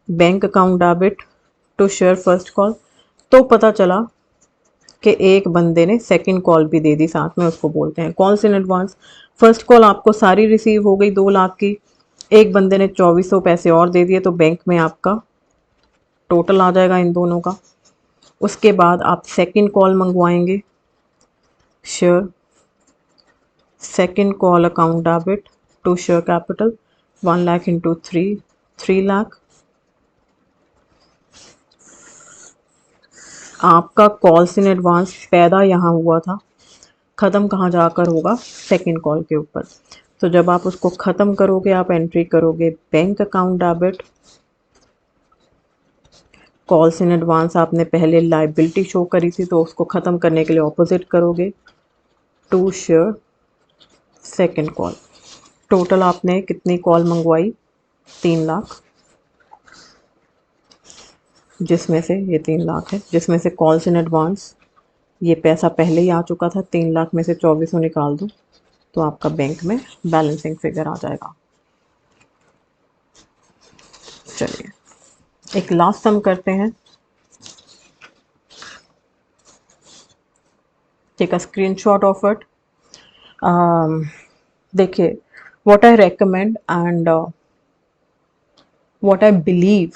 bank account debit to share first call, तो पता चला कि एक बंदे ने सेकंड कॉल भी दे दी साथ में, उसको बोलते हैं calls in advance. First call आपको सारी रिसीव हो गई 2 लाख की, एक बंदे ने 2400 पैसे और दे दिए, तो बैंक में आपका टोटल आ जाएगा इन दोनों का। उसके बाद आप सेकंड कॉल मंगवाएंगे, share second call account debit to share capital 1 lakh into 3, 3 lakh. आपका कॉल्स इन एडवांस पैदा यहाँ हुआ था, ख़त्म कहाँ जाकर होगा? सेकंड कॉल के ऊपर। तो जब आप उसको ख़त्म करोगे, आप एंट्री करोगे bank account debit, calls in advance आपने पहले लाइबिलिटी शो करी थी, तो उसको ख़त्म करने के लिए ऑपोजिट करोगे to share second call. Total आपने कितनी कॉल मंगवाई? 3 लाख, जिसमें से ये 3 लाख है, जिसमें से कॉल्स इन एडवांस ये पैसा पहले ही आ चुका था। 3 लाख में से 2400 निकाल दो, तो आपका बैंक में बैलेंसिंग फिगर आ जाएगा। चलिए, एक लास्ट सम करते हैं। Take a screenshot of it. देखिए, what I recommend and what I believe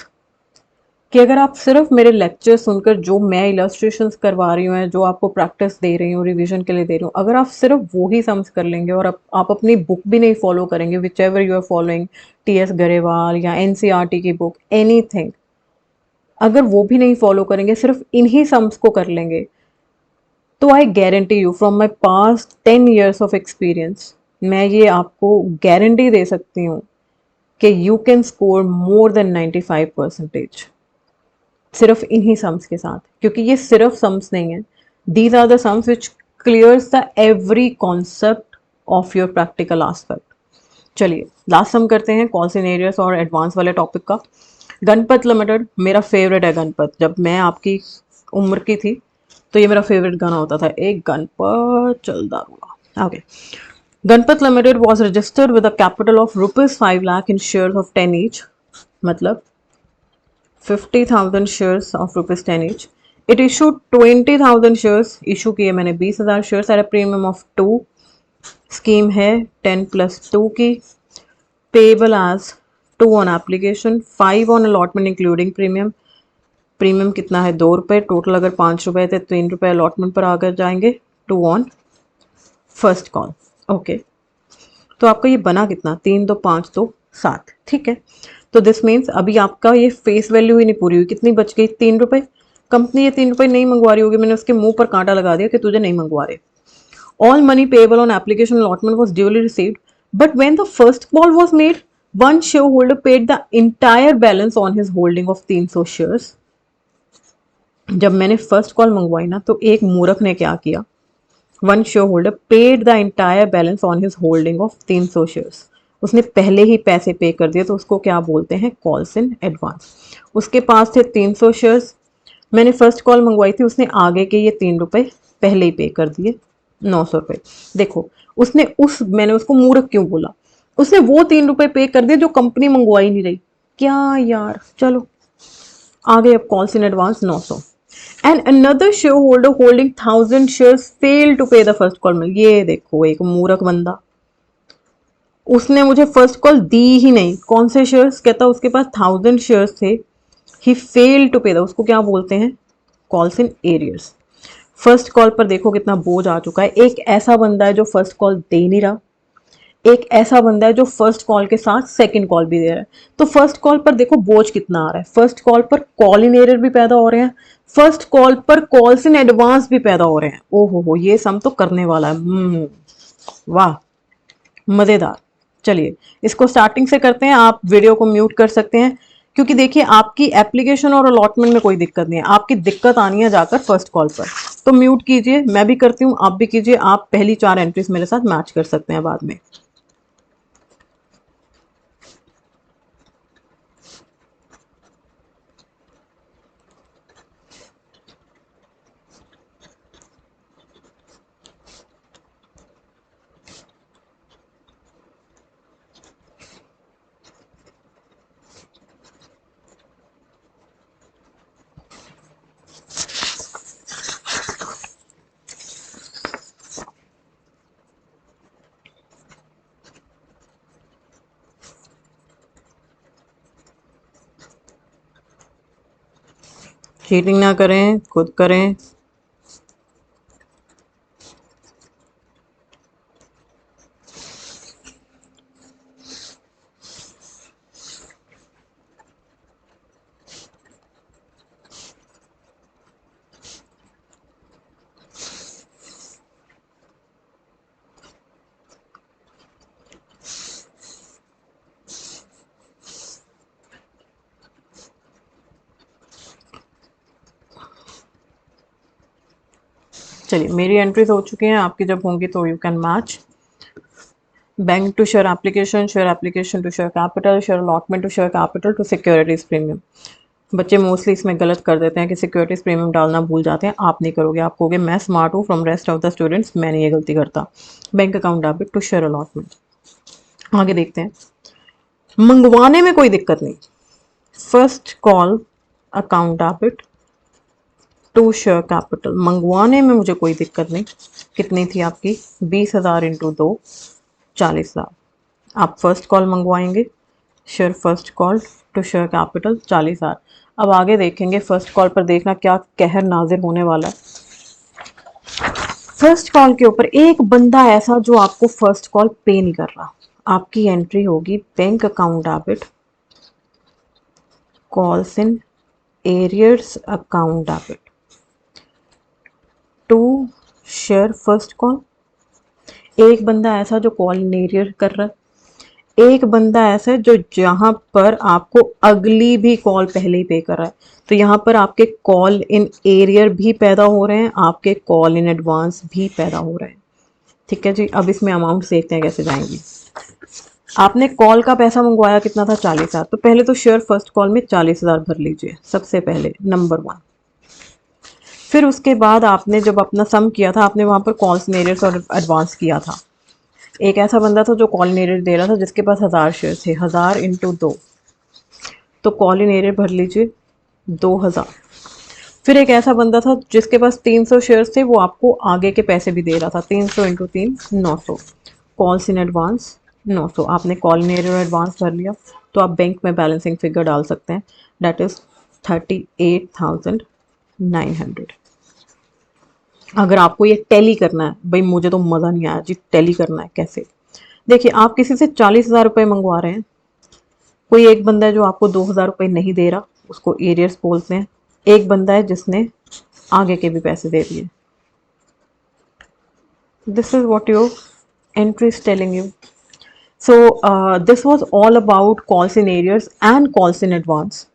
कि अगर आप सिर्फ मेरे लेक्चर सुनकर, जो मैं इलस्ट्रेशंस करवा रही हूँ, जो आपको प्रैक्टिस दे रही हूँ, रिवीजन के लिए दे रही हूँ, अगर आप सिर्फ वो ही सम्स कर लेंगे और आप अपनी बुक भी नहीं फॉलो करेंगे, whichever you are following, TS Grewal या एनसीईआरटी की बुक, एनीथिंग, अगर वो भी नहीं फॉलो करेंगे, सिर्फ इन्हीं सम्स को कर लेंगे, तो I guarantee you from my past 10 years of experience, मैं ये आपको गारंटी दे सकती हूँ कि you can score more than 95% सिर्फ इन्हीं सम्स के साथ, क्योंकि ये सिर्फ सम्स नहीं है, these are the sums which clears the every concept of your practical aspect. चलिए लास्ट सम करते हैं कॉल सिनेरियोस और एडवांस वाले टॉपिक का। गणपत लिमिटेड मेरा फेवरेट है। गणपत, जब मैं आपकी उम्र की थी तो ये मेरा फेवरेट गाना होता था, एक गणपत चलदा हुआ। Okay, Ganpat limited was registered with a capital of ₹5 lakh in share of 10 each, मतलब 50,000 shares of ₹10 each. It issued 20,000 shares, issue किए मैंने 20,000 shares at a premium of 2। Scheme है 10+2 की। Payable as 2 on application, 5 on allotment including premium. Premium कितना है? ₹2। टोटल अगर ₹5 थे, ₹3 अलॉटमेंट पर आकर जाएंगे। 2 ऑन फर्स्ट कॉल। ओके, तो आपका ये बना कितना? 3 2 5 2 7, ठीक है। तो दिस मीन्स अभी आपका ये फेस वैल्यू ही नहीं पूरी हुई, कितनी बच गई? ₹3। कंपनी ये ₹3 नहीं मंगवा रही होगी, मैंने उसके मुंह पर कांटा लगा दिया कि तुझे नहीं मंगवा रहे। All money payable on application allotment was duly received, but when the first call was made, one share holder paid the entire balance on his holding of 300 shares. जब मैंने फर्स्ट कॉल मंगवाई ना, तो एक मूर्ख ने क्या किया, one share holder paid the entire balance on his holding of 300 shares, उसने पहले ही पैसे पे कर दिए, तो उसको क्या बोलते हैं? Calls in advance. उसके पास थे 300 शेयर्स, मैंने फर्स्ट कॉल मंगवाई थी, उसने आगे के ये ₹3 पहले ही पे कर दिए, ₹900। देखो, मैंने उसको मूर्ख क्यों बोला? उसने वो ₹3 पे कर दिए जो कंपनी मंगवाई नहीं रही। क्या यार, चलो आगे। अब calls in advance 900। And another share holder holding 1000 shares fail to pay the first call. ये देखो, एक मूर्ख बंदा, उसने मुझे फर्स्ट कॉल दी ही नहीं। कौन से शेयर्स? कहता उसके पास 1000 शेयर्स थे, ही फेल टू पे द, उसको क्या बोलते हैं? Calls in arrears. First call पर देखो कितना बोझ आ चुका है। एक ऐसा बंदा है जो फर्स्ट कॉल दे नहीं रहा, एक ऐसा बंदा है जो फर्स्ट कॉल के साथ सेकंड कॉल भी दे रहा है। तो फर्स्ट कॉल पर देखो बोझ कितना आ रहा है। फर्स्ट कॉल पर कॉल इन एरर भी पैदा हो रहे हैं, फर्स्ट कॉल पर कॉल्स इन एडवांस भी पैदा हो रहे हैं। ओहो हो, ये सम तो करने वाला है। वाह, मजेदार। चलिए इसको स्टार्टिंग से करते हैं। आप वीडियो को म्यूट कर सकते हैं, क्योंकि देखिए आपकी एप्लीकेशन और अलॉटमेंट में कोई दिक्कत नहीं है, आपकी दिक्कत आनी है जाकर फर्स्ट कॉल पर। तो म्यूट कीजिए, मैं भी करती हूँ, आप भी कीजिए। आप पहली 4 एंट्रीज मेरे साथ मैच कर सकते हैं बाद में। चीटिंग ना करें, खुद करें। चलिए मेरी एंट्रीज हो चुकी हैं, आपकी जब होंगी तो you can match. Bank to share application to share capital, share allotment to share capital to securities premium. बच्चे मोस्टली इसमें गलत कर देते हैं कि सिक्योरिटीज प्रीमियम डालना भूल जाते हैं। आप नहीं करोगे, आप कहोगे मैं स्मार्ट हूँ from rest of the students, मैं नहीं ये गलती करता। Bank account debit to share allotment. आगे देखते हैं, मंगवाने में कोई दिक्कत नहीं। First call account debit to share capital, मंगवाने में मुझे कोई दिक्कत नहीं। कितनी थी आपकी? 20,000 × 2, 40,000। आप फर्स्ट कॉल मंगवाएंगे, share first call to share capital 40,000। अब आगे देखेंगे, फर्स्ट कॉल पर देखना क्या कहर नाजिर होने वाला है। फर्स्ट कॉल के ऊपर एक बंदा ऐसा जो आपको फर्स्ट कॉल पे नहीं कर रहा, आपकी एंट्री होगी bank account debit, calls in arrears account debit to share first call. एक बंदा ऐसा जो कॉल इन एरियर कर रहा है, एक बंदा ऐसा है जो जहां पर आपको अगली भी कॉल पहले ही पे कर रहा है। तो यहाँ पर आपके कॉल इन एरियर भी पैदा हो रहे हैं, आपके कॉल इन एडवांस भी पैदा हो रहे हैं। ठीक है जी, अब इसमें अमाउंट देखते हैं कैसे जाएंगी। आपने कॉल का पैसा मंगवाया कितना था, 40,000। तो पहले तो शेयर फर्स्ट कॉल में 40,000 भर लीजिए, सबसे पहले नंबर 1। फिर उसके बाद आपने जब अपना सम किया था, आपने वहां पर कॉल्स इन एरियर्स और एडवांस किया था। एक ऐसा बंदा था जो कॉल इन एरियर दे रहा था जिसके पास 1000 शेयर थे, 1000 इंटू 2, तो कॉल इन एरियर भर लीजिए 2000। फिर एक ऐसा बंदा था जिसके पास 300 शेयर्स थे, वो आपको आगे के पैसे भी दे रहा था, 300 इंटू 3 900, कॉल्स इन एडवांस 900। आपने कॉल इन एरियर एडवांस भर लिया, तो आप बैंक में बैलेंसिंग फिगर डाल सकते हैं, दैट इज 38,900। अगर आपको ये टैली करना है, भाई मुझे तो मज़ा नहीं आया जी, टैली करना है कैसे, देखिए आप किसी से 40,000 रुपये मंगवा रहे हैं, कोई एक बंदा है जो आपको 2,000 रुपये नहीं दे रहा, उसको एरियर्स बोलते हैं। एक बंदा है जिसने आगे के भी पैसे दे दिए। This is what your entry is telling you. So this was all about calls in arrears and calls in advance.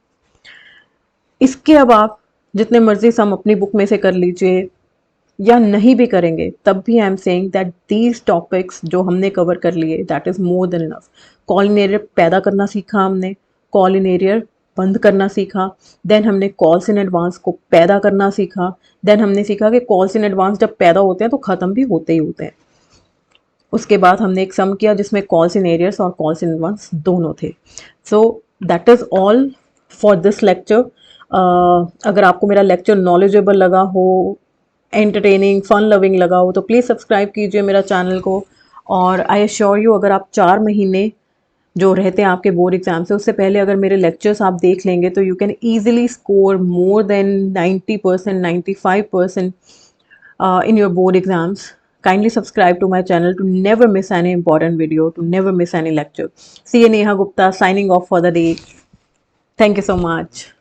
इसके अब आप जितने मर्जी सम अपनी बुक में से कर लीजिए या नहीं भी करेंगे, तब भी I am saying that these topics जो हमने कवर कर लिए, that is more than enough. Call in arrear पैदा करना सीखा हमने, कॉल इन एरियर बंद करना सीखा, देन हमने कॉल्स इन एडवांस को पैदा करना सीखा, देन हमने सीखा कि कॉल्स इन एडवांस जब पैदा होते हैं तो ख़त्म भी होते ही होते हैं। उसके बाद हमने एक सम किया जिसमें कॉल्स इन एरियर्स और कॉल्स इन एडवांस दोनों थे। So that is all for this lecture. अगर आपको मेरा लेक्चर नॉलेजेबल लगा हो, एंटरटेनिंग फन लविंग लगा हो, तो प्लीज़ सब्सक्राइब कीजिए मेरा चैनल को। और आई एश्योर यू, अगर आप 4 महीने जो रहते हैं आपके बोर्ड एग्जाम से, उससे पहले अगर मेरे लेक्चर्स आप देख लेंगे तो you can easily score more than 90%, 95% in your board exams. Kindly subscribe to my channel to never miss any important video, to never miss any lecture. See you, Neha Gupta, signing off for the day. Thank you so much.